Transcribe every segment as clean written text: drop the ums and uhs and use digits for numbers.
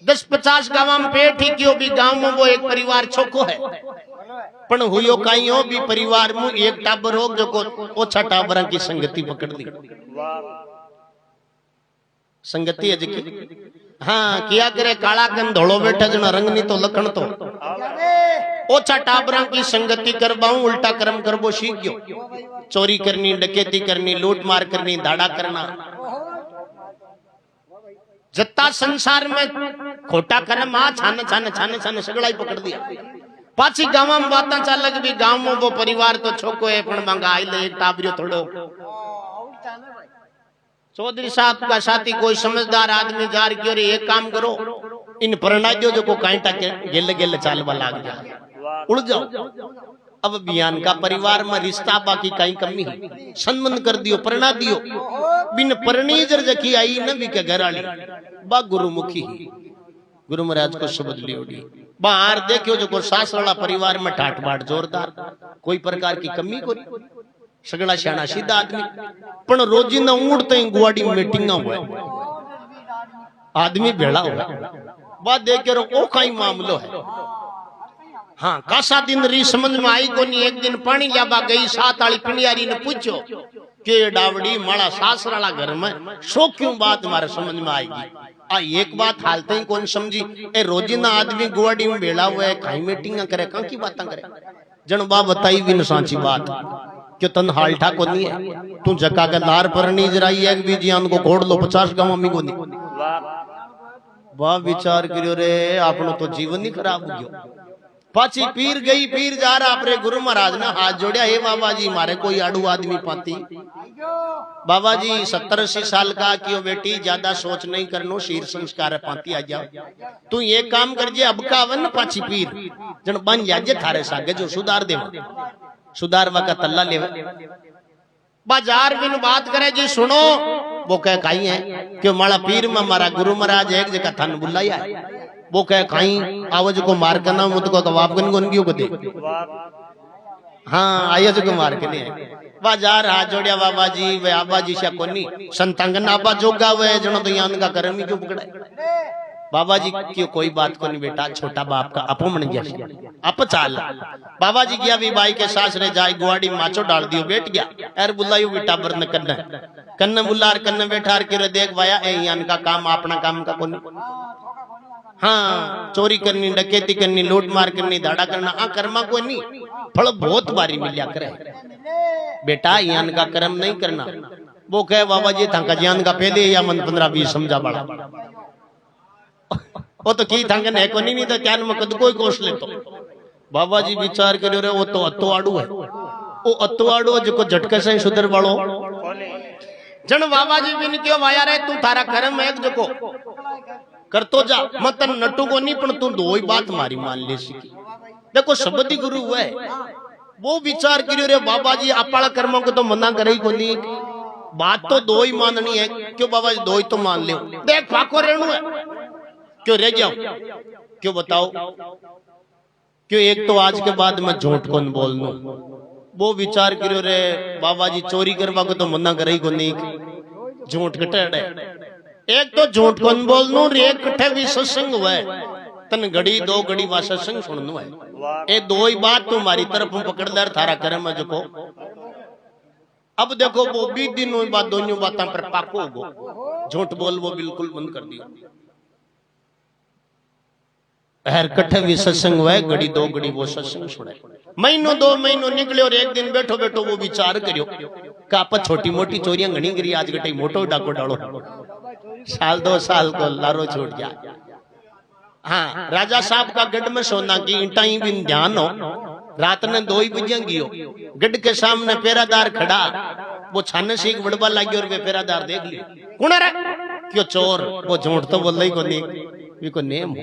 10-50 गांव में पेट ही क्यों भी गांव में वो एक परिवार छोको है पण हुयो काई हो भी परिवार में एक टाबर हो जो को ओछा टाबरा की संगति पकड़ ली संगति है जी। हाँ किया करे काला कन धोलो बैठा जना रंग नहीं तो लखन तो ओछा टाबरा की संगति करवाऊं उल्टा कर्म करबो सीख गयो। चोरी करनी डकैती करनी लूट मार करनी दाड़ा करना जत्ता संसार में खोटा कर्म आ छान छान छान छान सगड़ा पकड़ दिया। पाची गांव में बात चाल लग भी गांव में वो परिवार तो छोको है पण मांगा आई ले एक टाबरियो थोड़ो चौधरी साहब का साथी कोई समझदार आदमी जार क्यों रे एक काम करो इन परणाइयो जो को कांटा के गेले गेले चालवा लाग जा उड़ जाओ। अब बियान का परिवार में रिश्ता बाकी कहीं कमी है संबंध कर दियो परना दियो बिन परणी जर जकी आई न भी के घर आली बा गुरुमुखी गुरु महाराज को शब्द लियोड़ी बाहर देखियो जो को सास वाला परिवार में ठाट बाट जोरदार कोई प्रकार की कमी को सगड़ा शाना सीधा आदमी पण रोजिंदा उड़ते गुवाड़ी मीटिंग हुआ आदमी भेड़ा हुआ बात देख के ओ कई मामलो है। हाँ कासा दिन री समझ में आई कोनी एक दिन पानी लाबा गई सात आली पिंडियारी ने पूछो के डावड़ी माड़ा सासराला घर में सो क्यों बात हमारे समझ में आएगी आ एक बात हालते ही कौन समझी ए रोजिंदा आदमी गुवाड़ी में भेड़ा हुआ है खाई मीटिंग करे कहां की बातें करे जन बा बताई भी न सांची बात क्यों तन हालठा को नहीं है तू जका के लार पर नहीं जराई एक भी जियान को घोड़ लो 50 गांव में को नहीं वाह विचार करियो रे आपनो तो जीवन ही खराब हो गयो। पाची पीर गई पीर जा रहा अपने गुरु महाराज ने हाथ जोड़िया हे बाबा जी मारे कोई आड़ू आदमी पाती बाबा जी 70-80 साल का क्यों बेटी ज्यादा सोच नहीं करनो शीर संस्कार पाती आ जाओ तू ये काम कर जे अब का वन पाची पीर जन बन जाजे थारे सागे जो सुधार दे सुधारवा का तल्ला ले बाजार बिन बात करे जी सुनो वो कह कहीं है क्यों माड़ा पीर में मारा गुरु महाराज एक जगह थन बुलाया है वो कह कहीं आवाज को मार करना मुझको कबाब कन क्यों को दे हाँ आया जो को मार के नहीं बाजार हाथ जोड़िया बाबा जी वे आबा जी से कोनी संतंगन आबा जोगा वे जनो तो यान का कर्म ही क्यों पकड़ा बाबा जी क्यों कोई बात को नहीं बेटा छोटा बाप का अपमन गया अप चाल बाबा जी गया भी भाई के सास रे जाए गुआड़ी माचो डाल दियो बैठ गया एर बुलायो बेटा बरन कन्न कन्न बुलार कन्न बैठार के देख भाया ए यान का काम अपना काम का कोनी हाँ चोरी करनी डकैती करनी लूट मार करनी दाड़ा करना आ कर्मा को नहीं फल बहुत बारी मिलिया करे बेटा यान का कर्म नहीं करना वो कहे बाबा जी था ज्ञान का पहले या मन 15-20 समझा बड़ा वो तो की थंगन है को नहीं तो क्या में कद कोई कोस ले तो बाबा जी विचार करो रे वो तो अत्तो आड़ू है वो अत्तो आड़ू जो झटके से सुधर वालो जन बाबा जी बिन क्यों वाया रे तू थारा कर्म है जो कर तो जा मत नटू को नहीं पण तू दो ही बात मारी मान ले सीखी देखो शब्द ही गुरु हुआ है वो विचार करियो रे बाबा जी अपाला कर्मों को तो मना करे ही को नहीं बात तो दो ही माननी है क्यों बाबा जी दो ही तो मान ले देख फाको रेणु है क्यों रह जाओ क्यों बताओ क्यों एक तो आज के बाद मैं झूठ कौन बोल लू वो विचार करियो रे बाबा जी चोरी करवा को तो मना करे ही को नहीं झूठ कटे एक तो झूठ कौन बोल लू एक कट्ठे भी सत्संग हुआ है तन घड़ी 2 घड़ी वा सत्संग सुन है ये दो ही बात तुम्हारी तरफ पकड़ ले थारा कर्म है जो अब देखो वो 20 दिन बाद दोनों बातों पर पाको गो झूठ बोल वो बिल्कुल बंद कर दिया हर कट्ठे भी सत्संग हुआ है घड़ी 2 घड़ी वो सत्संग सुने महीनों 2 महीनों निकले और एक दिन बैठो बैठो वो विचार करियो का आप छोटी मोटी चोरियां घनी करी आज गटाई मोटो डाको डालो साल 2 साल को लारो छोड़ गया। हाँ राजा साहब का गढ़ में सोना की ईंटा ही भी ध्यान हो रात ने 2 ही बजे गियो गढ़ के सामने पेरादार खड़ा वो छाने से एक बड़बा लगी और वे पेरादार देख लियो कौन है क्यों चोर वो झूठ तो बोल रही को नहीं को नेम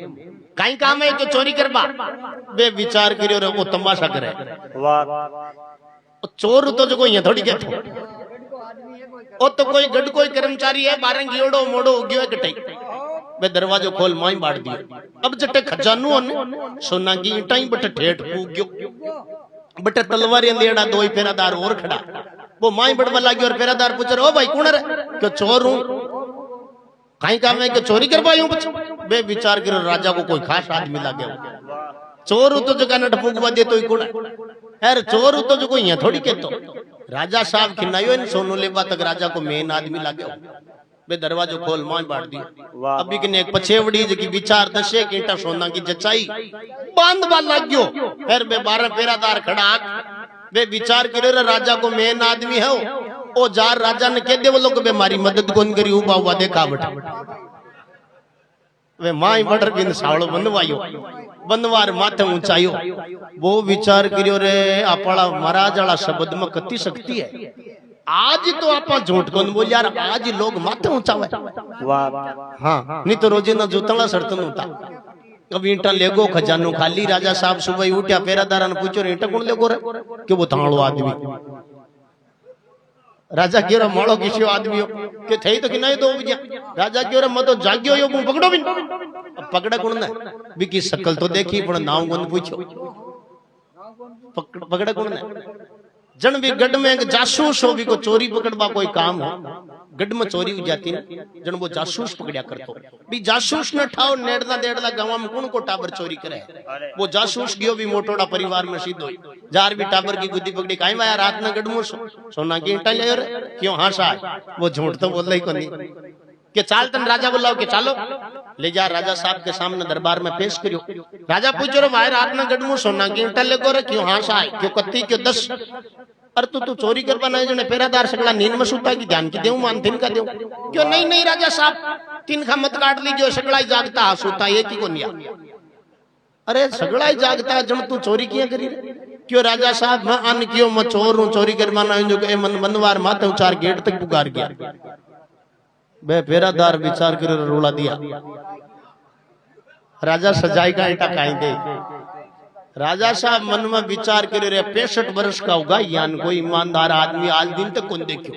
कहीं काम है जो चोरी करबा वे विचार करियो रे वो तमाशा करे चोर तो जो ये थोड़ी के ओ तो कोई गढ़ कोई कर्मचारी है बारंग गियोड़ो मोड़ो उगियो कटई वे दरवाजो खोल माई बाड़ दियो अब जटे खजानू सोना की ईंटा ही बटे ठेठ फूक गयो बटे तलवारी लेड़ा 2 ही पेरादार और खड़ा वो माई बड़वा लागी और पेरादार पूछ रहे ओ भाई कौन रे क्यों चोर हूं कहीं काम है कि चोरी कर पाई बे विचार करो राजा को कोई खास आदमी लागे चोर तो जगह नट फूकवा दे तो कोण यार चोर तो जो कोई यहाँ थोड़ी कहतो राजा साहब खिनायो इन सोनू लेबा तक राजा को मेन आदमी लागे बे दरवाजो खोल मां बांट दिया अभी किने एक पछेवड़ी जकी विचार दशे कीटा सोना की जचाई बांधवा लाग गयो फिर बे 12 पेरादार खड़ा बे विचार करे राजा को मेन आदमी है ओ जार राजा ने कह दे वो लोग बे मारी मदद कौन करी उबा हुआ देखा बटा वे माई बटर बिन सावलो बनवायो बनवार माथे ऊंचायो वो विचार करियो रे आपड़ा महाराज वाला शब्द में कति शक्ति है आज तो आप झूठ कौन बोल यार आज लोग माथे ऊंचावे हाँ नहीं तो रोजे ना जोतला सरतन होता कभी ईंटा लेगो खजानो खाली राजा साहब सुबह उठ्या पेरादारा ने पूछो ईंटा कौन लेगो रे कि वो थाणो आदमी राजा क्यों रे माड़ो किसी आदमी के थे तो कि नहीं तो बजा राजा क्यों रे मैं तो जाग्यो यो पकड़ो भी पकड़ा कौन ने भी की शकल तो देखी पण नाम कौन पूछो पकड़ा कौन ने जन भी गढ़ में एक जासूस हो भी को चोरी पकड़वा कोई काम हो गढ़ में चोरी हो जाती ना जन वो जासूस पकड़िया करतो भी जासूस न ठाओ नेड़ला देड़ला गांव में कौन को टाबर चोरी करे वो जासूस गयो भी मोटोड़ा परिवार में सीधो जार भी टाबर की गुद्दी पकड़ी काई वाया रात में गढ़ में सोना की ईंटा ले रे क्यों हासा वो झूठ तो बोल ही कोनी के चाल तन राजा बुलाओ के चालो ले जा राजा साहब के सामने दरबार में पेश करियो राजा पूछो रे भाई रात में गढ़ में सोना की ईंटा ले गो रे क्यों हासा क्यों कत्ती क्यों 10 अरे तू चोरी करवा नहीं जने पेरादार सगला नींद में सुता की ध्यान की देऊ मान तिन का देऊ क्यों नहीं राजा साहब तिन का मत काट लीजिए सगला ही जागता सुता ये की कोनिया अरे सगला ही जागता जन तू चोरी किया करी क्यों राजा साहब मैं अन क्यों मैं चोर हूं चोरी करवा नहीं जो के मन मनवार माथे उचार गेट तक पुकार गया बे पेरादार विचार कर रोला दिया राजा सजाई का ईंटा काई दे राजा साहब मन में विचार करे रे 65 वर्ष का होगा यान कोई ईमानदार आदमी आज दिन तक कौन देखो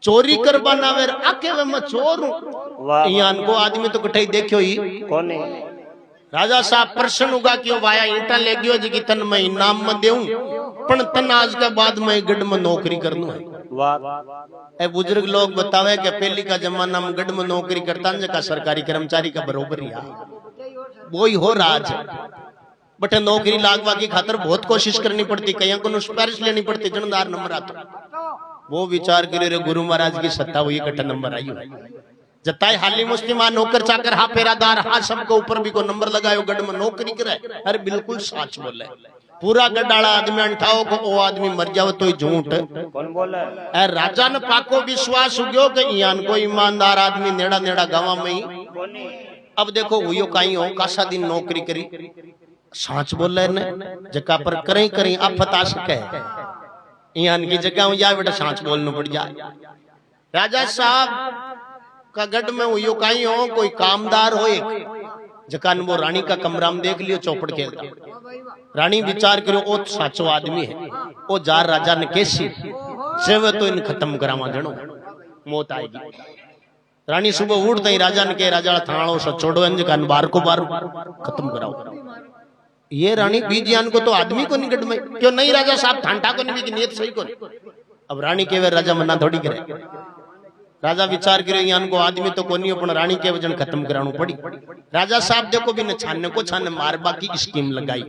चोरी करवा ना वे आके मैं चोर हूं यान को आदमी तो कठई देखियो ही कौन राजा साहब प्रश्न होगा क्यों वाया ईंटा ले गयो जी तन मैं इनाम में देऊं पण तन आज के बाद मैं गढ़ में नौकरी करनू है ए बुजुर्ग लोग बतावे कि पहली का जमाना में गढ़ में नौकरी करता का सरकारी कर्मचारी का बरोबर ही वो ही हो राज बटे नौकरी लागवा की खातर बहुत कोशिश करनी पड़ती कहीं को सिफारिश लेनी पड़ती जनदार नंबर आता वो विचार करे रे गुरु महाराज की सत्ता हुई कट्टा नंबर आई जताई हाली मुस्लिमान नौकर चाकर हा पेरादार हा सबके ऊपर भी को नंबर लगायो गढ़ में नौकरी करे अरे बिल्कुल सच बोले पूरा गड्डाला आदमी अंठाओ को वो आदमी मर जाओ तो झूठ कौन बोले अरे राजा ने पाको विश्वास उग्यो कि यान को ईमानदार आदमी नेड़ा नेड़ा गांव में ही अब देखो हुयो काई हो कासा दिन नौकरी करी साच बोल रहे ने जगह पर करें करें आफत आ सके यान की जगह जाए बेटा साच बोलना पड़ जाए राजा साहब का गढ़ में हुई कहीं हो कोई कामदार हो एक जकान वो रानी का कमरा में देख लियो चौपड़ खेलता रानी विचार करो ओ साचो आदमी है ओ जार राजा ने कैसी सेव तो इन खत्म करावा जनो मौत आएगी रानी सुबह उठते ही राजा ने कहे राजा थाणो सो छोड़ो जकान बार को बार खत्म कराओ ये रानी बीजियान को तो आदमी को निकट में क्यों नहीं राजा साहब ठांडा को नहीं नियत सही को अब रानी के वे राजा मना थोड़ी करे राजा विचार करे यान को आदमी तो कोनी अपन रानी के वजन खत्म कराणु पड़ी राजा साहब देखो भी न छानने को छाने मारबा की स्कीम लगाई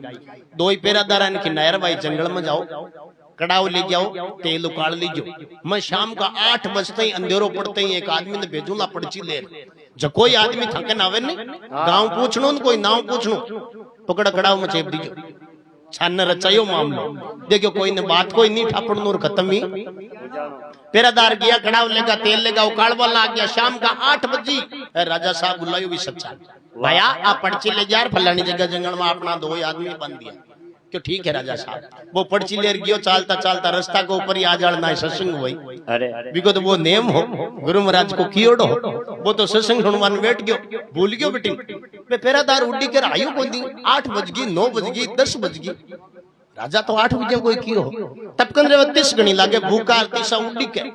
दो ही पेरादारा की नायर भाई जंगल में जाओ कड़ाव ले जाओ तेल उकाड़ लीजो मैं शाम का 8 बजते ही अंधेरो पड़ते ही एक आदमी ने भेजूला पड़ची ले जो कोई आदमी थके ना आवे नहीं गांव पूछनो कोई नाव पूछनो पकड़ा कड़ाव में चेप दीजो छान रचायो मामलो देखो कोई ने बात कोई नहीं ठापड़ नूर खत्म ही पेरादार गया कड़ाव लेगा तेल लेगा उकाड़वा ला गया शाम का 8 बजी राजा साहब बुलायो भी सच्चा भैया आप पर्ची ले जा फलानी जगह जंगल में अपना 2 आदमी बंद दिया क्यों ठीक है राजा साहब वो पर्ची ले गयो चालता चालता रास्ता के ऊपर ही आ जाना सत्संग हुई अरे बिको तो वो नेम हो गुरु महाराज को कियोड़ो वो तो सत्संग सुनवान बैठ गयो भूल गयो बेटी मैं पेरादार उड़ी कर आयु को दी 8 बज गई 9 बज गई 10 बज गई राजा तो 8 बजे कोई कियो तब कन 30 गणी लागे भूखा तीसा उड़ी के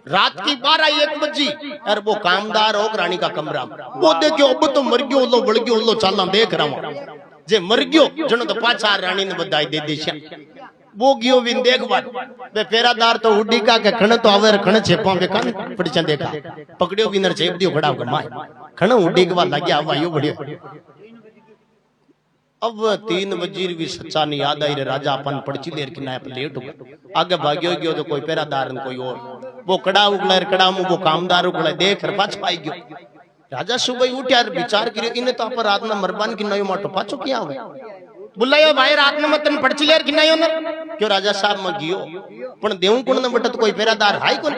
रात की 12-1 बजी अरे वो कामदार हो रानी का कमरा वो देखो अब तो मर गयो लो बढ़ गयो लो चाला देख रहा हूं जे मर गयो जनो तो पाछा रानी ने बधाई दे दी वो गियो विन देख बात बे पेरादार तो उडी का के खण तो आवर खण छेपा बे कान पड़ी चंदे का पकड़ियो विनर छेप दियो खड़ा हो माय खण उडी के बाद लगे आवा यो बढ़ियो अब 3 वजीर भी सच्चा नहीं याद आई रे राजा अपन पड़ची देर की नाप लेट हो आगे भाग्यो गयो तो कोई पेरादार न कोई और वो कड़ा उगला कड़ा मु वो कामदार उगला देख र पाछ पाई गयो राजा सुबह उठ्या विचार करियो इने तो अपन रात ना मरबान की नयो माटो पाछो किया होवे बुलायो भाई रात में मतन पड़ची लेर की नयो न क्यों राजा साहब में गियो पण देऊ कोण न बटत कोई पेरादार हाई कोन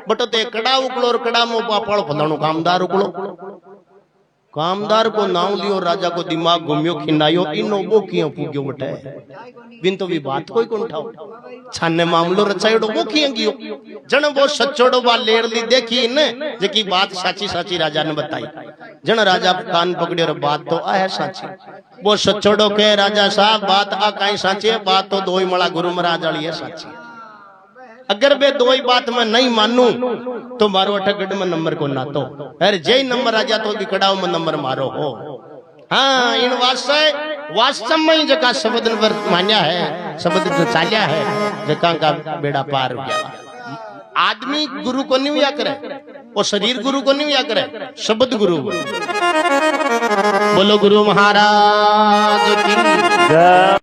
बटो ते कड़ा उगलो और कड़ा मो पापड़ फलाणो कामदार उगलो कामदार को नाम लियो राजा को दिमाग घूमियो खिनायो इनो वो कियो पुग्यो बटे बिन तो भी बात कोई कोन ठाओ छाने मामलो रचायोडो वो कियो गियो जण वो सच्चोडो बा लेर ली देखी ने जेकी बात साची साची राजा ने बताई जण राजा कान पकड़ियो रे बात तो आ है साची वो सच्चोडो के राजा साहब बात आ काई साची है बात तो दोई मला गुरु महाराज वाली है साची अगर बे दो ही बात मैं नहीं मानू तो मारो अठगढ़ में नंबर को ना तो अरे जय नंबर आ जा तो बिकड़ाओ में नंबर मारो हो हाँ इन वास्तव में ही जगह शब्द मान्या है शब्द जो चालिया है जगह का बेड़ा पार हो गया आदमी गुरु को नहीं हुआ करे वो शरीर गुरु को नहीं हुआ करे शब्द गुरु बोलो गुरु महाराज की